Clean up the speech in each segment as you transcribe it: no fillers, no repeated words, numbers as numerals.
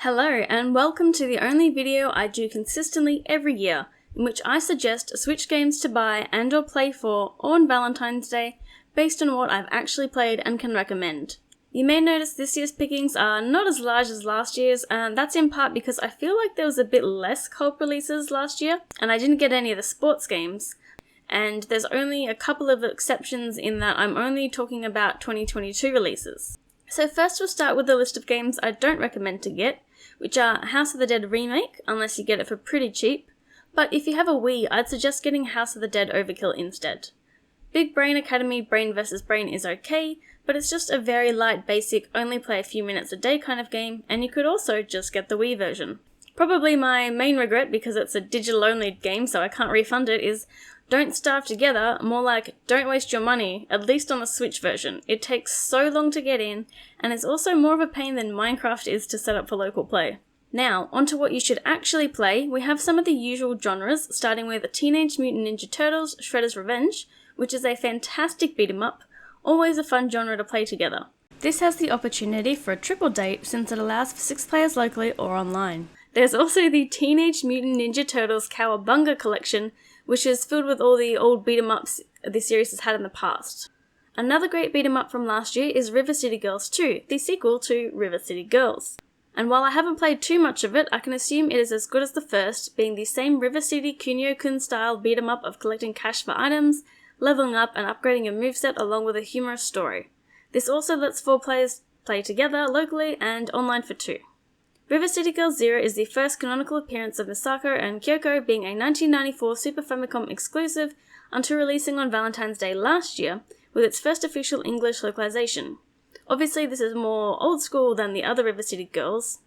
Hello and welcome to the only video I do consistently every year, in which I suggest Switch games to buy and or play for on Valentine's Day based on what I've actually played and can recommend. You may notice this year's pickings are not as large as last year's, and that's in part because I feel like there was a bit less co-op releases last year, and I didn't get any of the sports games. And there's only a couple of exceptions in that I'm only talking about 2022 releases. So first we'll start with a list of games I don't recommend to get, which are House of the Dead Remake, unless you get it for pretty cheap, but if you have a Wii, I'd suggest getting House of the Dead Overkill instead. Big Brain Academy Brain vs Brain is okay, but it's just a very light basic, only play a few minutes a day kind of game, and you could also just get the Wii version. Probably my main regret, because it's a digital only game so I can't refund it, is Don't Starve Together, more like don't waste your money, at least on the Switch version. It takes so long to get in, and it's also more of a pain than Minecraft is to set up for local play. Now, onto what you should actually play, we have some of the usual genres, starting with Teenage Mutant Ninja Turtles Shredder's Revenge, which is a fantastic beat 'em up, always a fun genre to play together. This has the opportunity for a triple date since it allows for 6 players locally or online. There's also the Teenage Mutant Ninja Turtles Cowabunga collection, which is filled with all the old beat-em-ups the series has had in the past. Another great beat-em-up from last year is River City Girls 2, the sequel to River City Girls. And while I haven't played too much of it, I can assume it is as good as the first, being the same River City Kunio-kun style beat-em-up of collecting cash for items, leveling up and upgrading your moveset along with a humorous story. This also lets 4 players play together locally and online for 2. River City Girls Zero is the first canonical appearance of Misako and Kyoko, being a 1994 Super Famicom exclusive until releasing on Valentine's Day last year with its first official English localization. Obviously this is more old school than the other River City Girls,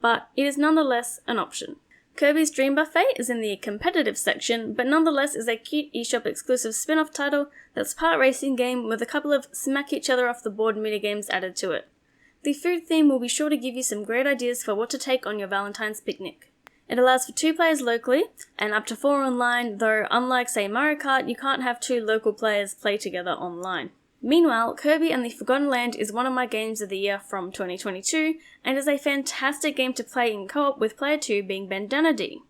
but it is nonetheless an option. Kirby's Dream Buffet is in the competitive section, but nonetheless is a cute eShop exclusive spin-off title that's part racing game with a couple of smack each other off the board minigames added to it. The food theme will be sure to give you some great ideas for what to take on your Valentine's picnic. It allows for 2 players locally, and up to 4 online, though unlike say Mario Kart, you can't have 2 local players play together online. Meanwhile, Kirby and the Forgotten Land is one of my games of the year from 2022, and is a fantastic game to play in co-op with player 2 being Bandana D.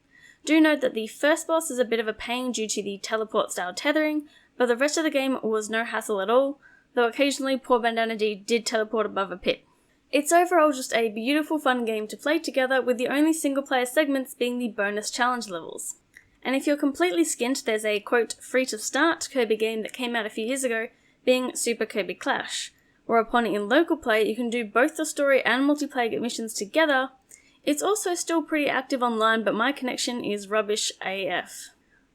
Do note that the first boss is a bit of a pain due to the teleport style tethering, but the rest of the game was no hassle at all, though occasionally poor Bandana D did teleport above a pit. It's overall just a beautiful fun game to play together, with the only single player segments being the bonus challenge levels. And if you're completely skint, there's a quote free to start Kirby game that came out a few years ago, being Super Kirby Clash, whereupon in local play you can do both the story and multiplayer missions together. It's also still pretty active online, but my connection is rubbish AF.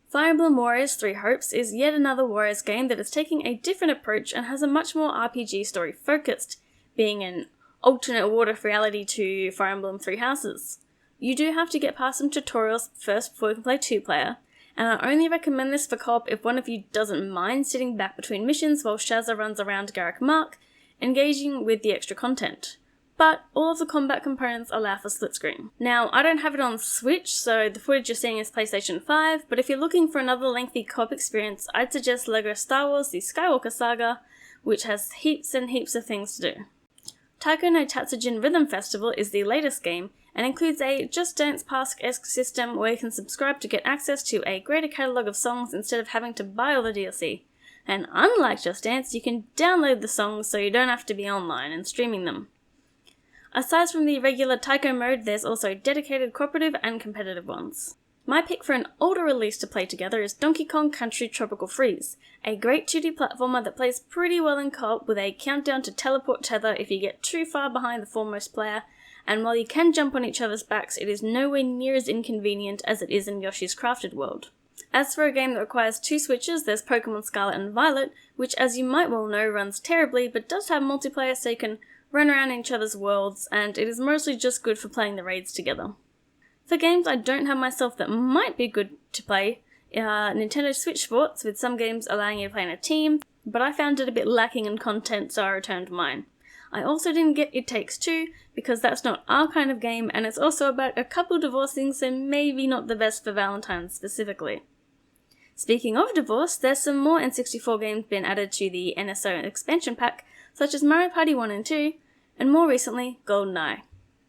Fire Emblem Warriors 3 Hopes is yet another Warriors game that is taking a different approach and has a much more RPG story focused, being an alternate what-if reality to Fire Emblem 3 Houses. You do have to get past some tutorials first before you can play 2-player, and I only recommend this for co-op if one of you doesn't mind sitting back between missions while Shazza runs around Garrick Mark, engaging with the extra content. But all of the combat components allow for split screen. Now, I don't have it on Switch, so the footage you're seeing is PlayStation 5, but if you're looking for another lengthy co-op experience, I'd suggest LEGO Star Wars The Skywalker Saga, which has heaps and heaps of things to do. Taiko no Tatsujin Rhythm Festival is the latest game, and includes a Just Dance Pass-esque system where you can subscribe to get access to a greater catalogue of songs instead of having to buy all the DLC. And unlike Just Dance, you can download the songs so you don't have to be online and streaming them. Aside from the regular Taiko mode, there's also dedicated cooperative and competitive ones. My pick for an older release to play together is Donkey Kong Country Tropical Freeze, a great 2D platformer that plays pretty well in co-op with a countdown to teleport tether if you get too far behind the foremost player, and while you can jump on each other's backs, it is nowhere near as inconvenient as it is in Yoshi's Crafted World. As for a game that requires 2 switches, there's Pokemon Scarlet and Violet, which as you might well know runs terribly but does have multiplayer so you can run around in each other's worlds, and it is mostly just good for playing the raids together. For games I don't have myself that might be good to play, Nintendo Switch Sports, with some games allowing you to play in a team, but I found it a bit lacking in content so I returned mine. I also didn't get It Takes Two, because that's not our kind of game, and it's also about a couple divorcing, so maybe not the best for Valentine's specifically. Speaking of divorce, there's some more N64 games been added to the NSO expansion pack, such as Mario Party 1 and 2, and more recently, GoldenEye.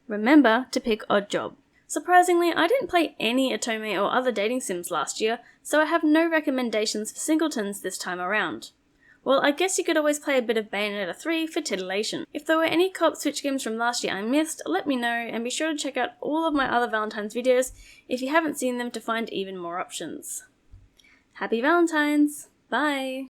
Remember to pick Odd Job. Surprisingly, I didn't play any Otome or other dating sims last year, so I have no recommendations for singletons this time around. Well, I guess you could always play a bit of Bayonetta 3 for titillation. If there were any co-op Switch games from last year I missed, let me know, and be sure to check out all of my other Valentine's videos if you haven't seen them to find even more options. Happy Valentine's! Bye!